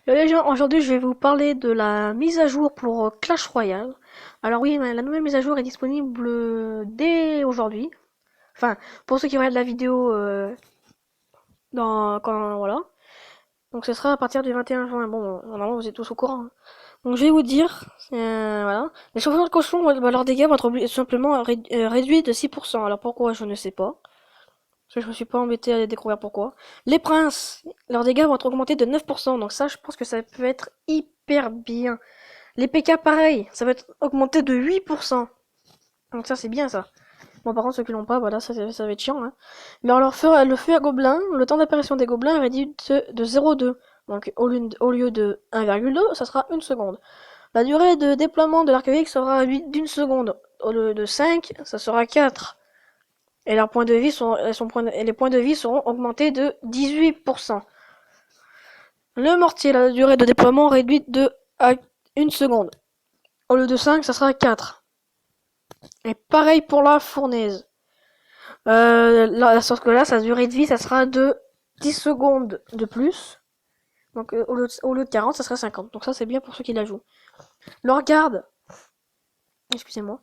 Les gens, aujourd'hui je vais vous parler de la mise à jour pour Clash Royale. Alors oui, la nouvelle mise à jour est disponible dès aujourd'hui. Enfin, pour ceux qui regardent la vidéo voilà. Donc ce sera à partir du 21 juin. Bon, normalement vous êtes tous au courant, hein. Donc je vais vous dire, voilà. Les champignons de cochon, leurs dégâts vont être simplement réduits de 6%. Alors pourquoi, je ne sais pas. Parce que je me suis pas embêté à découvrir pourquoi. Les princes, leurs dégâts vont être augmentés de 9%. Donc ça, je pense que ça peut être hyper bien. Les PK, pareil, ça va être augmenté de 8%. Donc ça, c'est bien ça. Bon, par contre, ceux qui l'ont pas, voilà, ça va être chiant, hein. Alors, le feu à gobelins, le temps d'apparition des gobelins est réduit de 0,2. Donc, au lieu de 1,2, ça sera 1 seconde. La durée de déploiement de l'arc-en-ciel sera d'une seconde. Au lieu de 5, ça sera 4. Et leurs points de vie et les points de vie seront augmentés de 18%. Le mortier, la durée de déploiement réduite à 1 seconde. Au lieu de 5, ça sera 4. Et pareil pour la fournaise. Sauf que là, sa durée de vie, ça sera de 10 secondes de plus. Donc au lieu de 40, ça sera 50. Donc ça, c'est bien pour ceux qui la jouent. Leur garde, excusez-moi.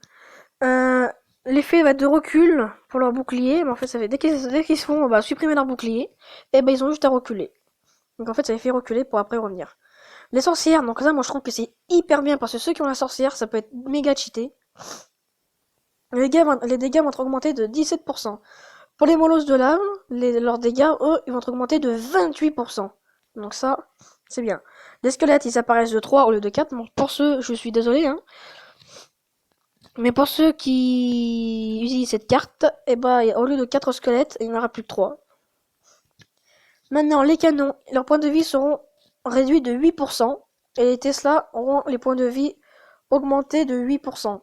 Euh, L'effet va être de recul pour leur bouclier. Mais en fait, ça fait dès qu'ils se font supprimer leur bouclier, et ben ils ont juste à reculer. Donc en fait, ça les fait reculer pour après revenir. Les sorcières, donc ça, moi je trouve que c'est hyper bien parce que ceux qui ont la sorcière, ça peut être méga cheaté. Les dégâts vont être augmentés de 17%. Pour les molosses de lave, leurs dégâts, eux, ils vont être augmentés de 28%. Donc ça, c'est bien. Les squelettes, ils apparaissent de 3 au lieu de 4. Donc pour ceux, je suis désolé, hein. Mais pour ceux qui utilisent cette carte, eh ben, au lieu de 4 squelettes, il n'y en aura plus que 3. Maintenant, les canons, leurs points de vie seront réduits de 8%. Et les Tesla auront les points de vie augmentés de 8%.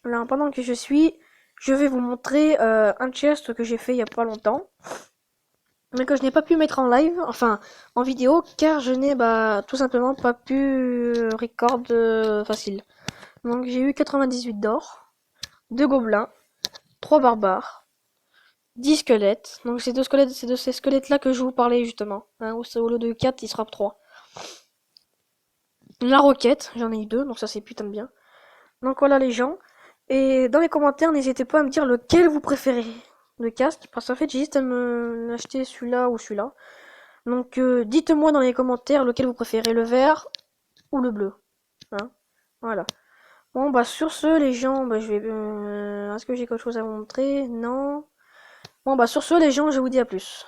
Là, pendant que je vais vous montrer un chest que j'ai fait il y a pas longtemps, mais que je n'ai pas pu mettre en live, enfin en vidéo, car je n'ai tout simplement pas pu record facile. Donc j'ai eu 98 d'or, 2 gobelins, 3 barbares, 10 squelettes. Donc c'est de ces squelettes là que je vous parlais justement. Hein, au lieu de 4, il sera 3. La roquette, j'en ai eu 2, donc ça c'est putain de bien. Donc voilà les gens. Et dans les commentaires, n'hésitez pas à me dire lequel vous préférez de casque, parce qu'en fait j'ai juste à me acheter celui-là ou celui-là. Donc dites-moi dans les commentaires lequel vous préférez, le vert ou le bleu. Hein, voilà. Bon sur ce les gens, je vais... Est-ce que j'ai quelque chose à vous montrer? Non. Bon sur ce les gens, je vous dis à plus.